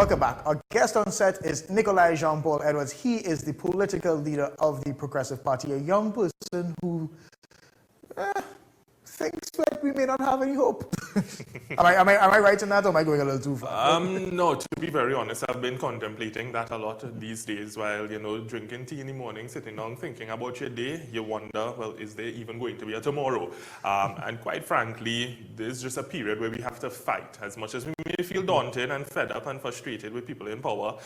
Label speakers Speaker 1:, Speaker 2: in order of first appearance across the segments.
Speaker 1: Welcome back. Our guest on set is Nikoli Jean-Paul Edwards. He is the political leader of the Progressive Party, a young person who thinks that we may not have any hope. am I right in that, or am I going a little too far?
Speaker 2: No, to be very honest, I've been contemplating that a lot these days while, drinking tea in the morning, sitting down, thinking about your day. You wonder, well, is there even going to be a tomorrow? And quite frankly, there's just a period where we have to fight. As much as we may feel daunted and fed up and frustrated with people in power,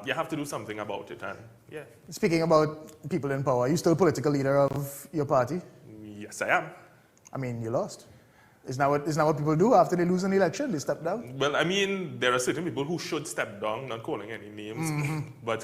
Speaker 2: you have to do something about it. And yeah.
Speaker 1: Speaking about people in power, are you still political leader of your party?
Speaker 2: Yes, I am.
Speaker 1: I mean, you lost. Isn't that what people do after they lose an election? They step down?
Speaker 2: Well, I mean, there are certain people who should step down, not calling any names. But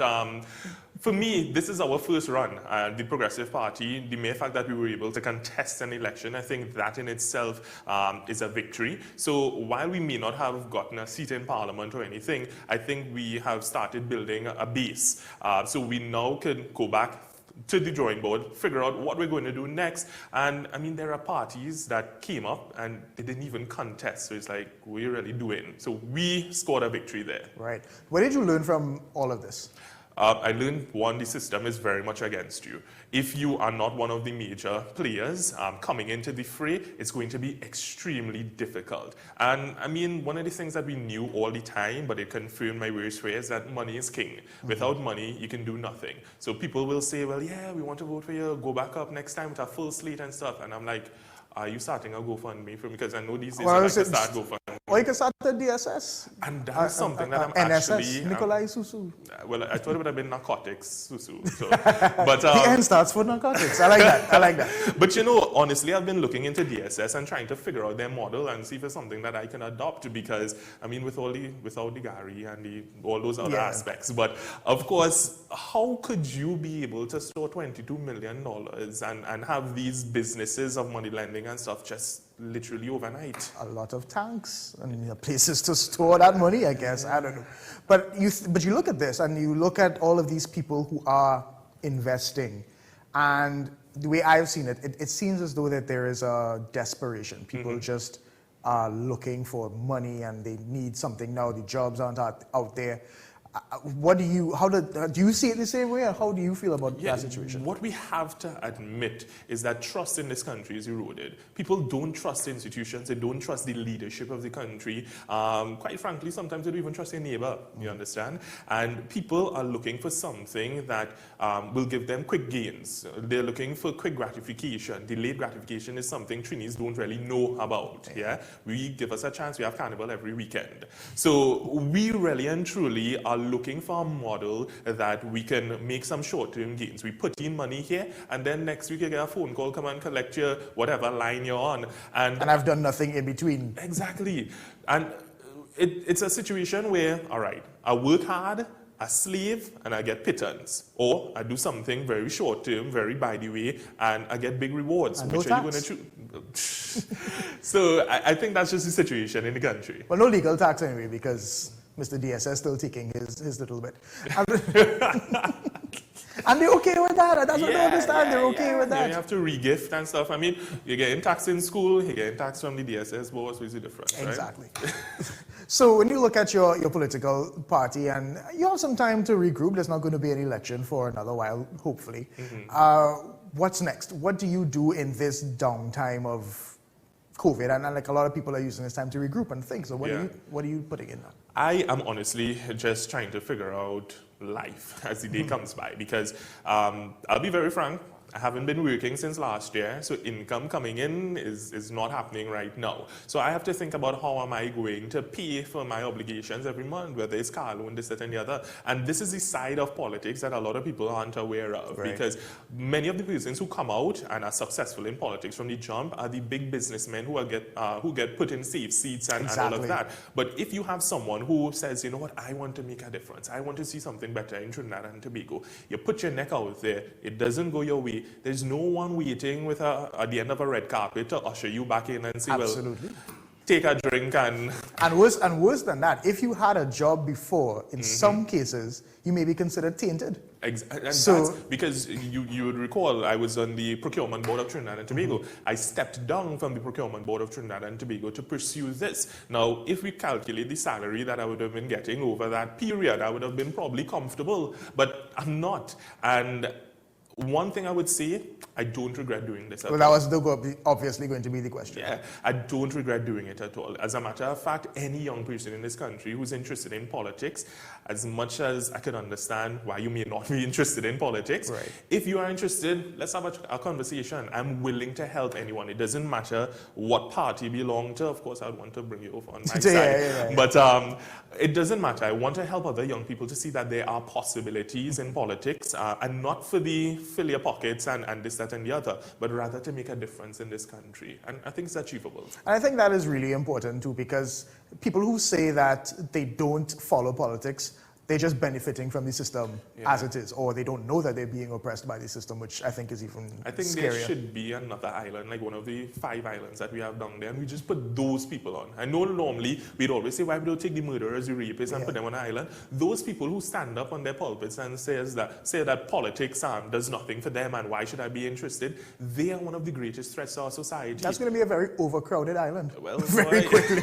Speaker 2: for me, this is our first run. The Progressive Party, the mere fact that we were able to contest an election, I think that in itself is a victory. So while we may not have gotten a seat in Parliament or anything, I think we have started building a base. So we now can go back to the drawing board, figure out what we're going to do next. And I mean, there are parties that came up and they didn't even contest. So it's like, what are you really doing? So we scored a victory there.
Speaker 1: Right. What did you learn from all of this?
Speaker 2: I learned, one, the system is very much against you. If you are not one of the major players coming into the fray, it's going to be extremely difficult. And I mean, one of the things that we knew all the time, but it confirmed my worst fear, is that money is king. Without money, you can do nothing. So people will say, well, yeah, we want to vote for you, go back up next time with a full slate and stuff. And I'm like, are you starting a GoFundMe for me? Because I know these days I like to start GoFundMe.
Speaker 1: Or you can start the DSS.
Speaker 2: And that's something that I'm
Speaker 1: NSS,
Speaker 2: actually...
Speaker 1: Nikoli Susu.
Speaker 2: Well, I thought it would have been narcotics, Susu. So, but,
Speaker 1: the N starts for narcotics. I like that. I like that.
Speaker 2: But honestly, I've been looking into DSS and trying to figure out their model and see if it's something that I can adopt, because, I mean, without the Gary and all those other aspects. But, of course, how could you be able to store $22 million and have these businesses of money lending and stuff just literally overnight?
Speaker 1: A lot of tanks and places to store that money, I guess. I don't know. But you look at this and you look at all of these people who are investing, and the way I've seen it, it seems as though that there is a desperation. People just are looking for money and they need something now. The jobs aren't out there. Do you see it the same way, or how do you feel about that situation?
Speaker 2: What we have to admit is that trust in this country is eroded. People don't trust institutions, they don't trust the leadership of the country. Quite frankly, sometimes they don't even trust their neighbor, you understand? And people are looking for something that will give them quick gains. They're looking for quick gratification. Delayed gratification is something Trinis don't really know about, yeah? We give us a chance, we have carnival every weekend. So we really and truly are looking for a model that we can make some short-term gains. We put in money here, and then next week you get a phone call, come and collect your whatever line you're on. And
Speaker 1: I've done nothing in between.
Speaker 2: Exactly. And it's a situation where, all right, I work hard, I slave, and I get pittance. Or I do something very short-term, very by the way, and I get big rewards.
Speaker 1: And
Speaker 2: which
Speaker 1: no
Speaker 2: are you going to choose? So I think that's just the situation in the country.
Speaker 1: Well, no legal tax anyway, because Mr. DSS still taking his little bit. And they're okay with that. That's what I understand. They're okay with that.
Speaker 2: You have to re-gift and stuff. I mean, you're getting taxed in school, you're getting taxed from the DSS boss, which is the difference,
Speaker 1: exactly.
Speaker 2: Right?
Speaker 1: So when you look at your political party, and you have some time to regroup, there's not going to be an election for another while, hopefully. What's next? What do you do in this downtime of COVID? And like a lot of people are using this time to regroup and think. So what are you putting in now?
Speaker 2: I am honestly just trying to figure out life as the day comes by, because I'll be very frank, I haven't been working since last year, so income coming in is not happening right now. So I have to think about how am I going to pay for my obligations every month, whether it's car loan, this, that, and the other. And this is the side of politics that a lot of people aren't aware of, because many of the persons who come out and are successful in politics from the jump are the big businessmen who get put in safe seats and all of that. But if you have someone who says, you know what, I want to make a difference, I want to see something better in Trinidad and Tobago, you put your neck out there, it doesn't go your way, there's no one waiting at the end of a red carpet to usher you back in and say, well, take a drink and
Speaker 1: And worse than that, if you had a job before, in some cases, you may be considered tainted.
Speaker 2: And
Speaker 1: So-
Speaker 2: that's because you would recall I was on the procurement board of Trinidad and Tobago. I stepped down from the procurement board of Trinidad and Tobago to pursue this. Now, if we calculate the salary that I would have been getting over that period, I would have been probably comfortable, but I'm not. And one thing I would say, I don't regret doing this at
Speaker 1: Well,
Speaker 2: all.
Speaker 1: that was obviously going to be the question.
Speaker 2: Yeah, I don't regret doing it at all. As a matter of fact, any young person in this country who's interested in politics, as much as I can understand why you may not be interested in politics,
Speaker 1: Right.
Speaker 2: if you are interested, let's have a conversation. I'm willing to help anyone. It doesn't matter what party you belong to. Of course, I'd want to bring you over on my
Speaker 1: Yeah,
Speaker 2: side.
Speaker 1: yeah.
Speaker 2: But it doesn't matter. I want to help other young people to see that there are possibilities in politics, and not for the fill your pockets and this, that, and the other, but rather to make a difference in this country. And I think it's achievable.
Speaker 1: And I think that is really important too, because people who say that they don't follow politics, they're just benefiting from the system as it is, or they don't know that they're being oppressed by the system, which I think is even
Speaker 2: I think
Speaker 1: scarier.
Speaker 2: there should be another island, like one of the 5 islands that we have down there, and we just put those people on. I know normally we'd always say, why we don't take the murderers, the rapists, and put them on an island. Those people who stand up on their pulpits and say that politics does nothing for them, and why should I be interested? They are one of the greatest threats to our society.
Speaker 1: That's going to be a very overcrowded island.
Speaker 2: Well,
Speaker 1: very quickly.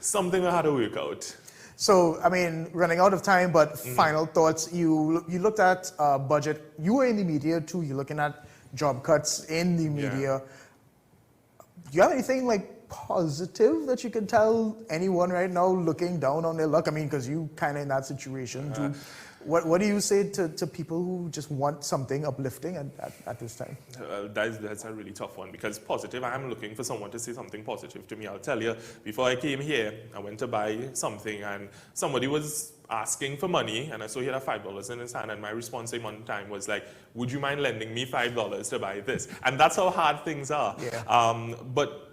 Speaker 2: Something we had to work out.
Speaker 1: So, I mean, running out of time, but final thoughts. You looked at budget. You were in the media too. You're looking at job cuts in the media. Do you have anything like positive that you can tell anyone right now looking down on their luck? I mean, because you kind of in that situation too. What do you say to people who just want something uplifting at this time?
Speaker 2: That's a really tough one, because positive, I'm looking for someone to say something positive to me. I'll tell you, before I came here, I went to buy something and somebody was asking for money, and I saw he had $5 in his hand, and my response to him one time was like, would you mind lending me $5 to buy this? And that's how hard things are.
Speaker 1: Yeah.
Speaker 2: But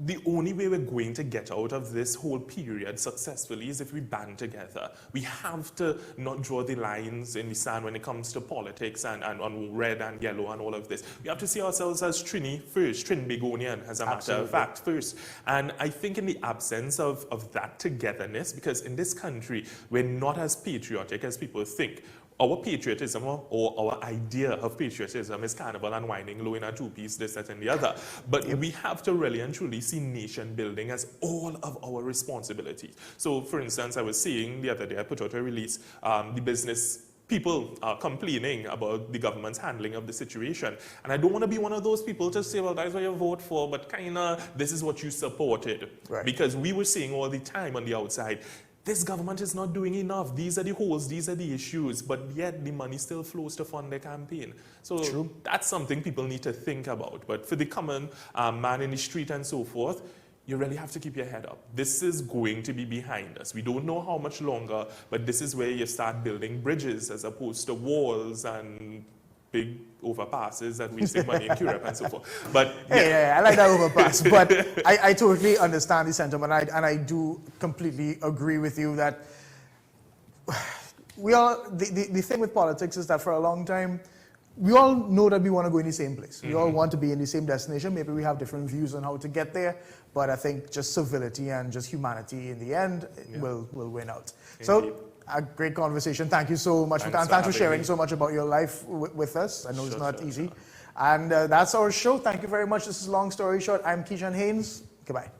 Speaker 2: the only way we're going to get out of this whole period successfully is if we band together. We have to not draw the lines in the sand when it comes to politics and on red and yellow and all of this. We have to see ourselves as Trini first, Trinbagonian, as a matter of fact, first. And I think in the absence of that togetherness, because in this country, we're not as patriotic as people think. Our patriotism or our idea of patriotism is carnival and whining low in a two-piece, this, that, and the other. But we have to really and truly see nation building as all of our responsibilities. So, for instance, I was seeing the other day, I put out a release, the business people are complaining about the government's handling of the situation. And I don't want to be one of those people to say, well, that's what you vote for, but kind of this is what you supported.
Speaker 1: Right.
Speaker 2: Because we were saying all the time on the outside, this government is not doing enough. These are the holes, these are the issues, but yet the money still flows to fund their campaign. So that's something people need to think about. But for the common man in the street and so forth, you really have to keep your head up. This is going to be behind us. We don't know how much longer, but this is where you start building bridges as opposed to walls and big overpasses that wasting money in Europe and so forth. But
Speaker 1: Hey, I like that overpass, but I totally understand the sentiment, and I do completely agree with you that we all, the thing with politics is that for a long time, we all know that we want to go in the same place. We all want to be in the same destination. Maybe we have different views on how to get there, but I think just civility and just humanity in the end will win out.
Speaker 2: Indeed.
Speaker 1: So, a great conversation. Thank you so much
Speaker 2: Thanks
Speaker 1: thanks for
Speaker 2: for
Speaker 1: sharing
Speaker 2: having me.
Speaker 1: so much about your life with us. I know it's not
Speaker 2: Sure.
Speaker 1: easy. And that's our show. Thank you very much. This is Long Story Short. I'm Keishan Haynes. Goodbye.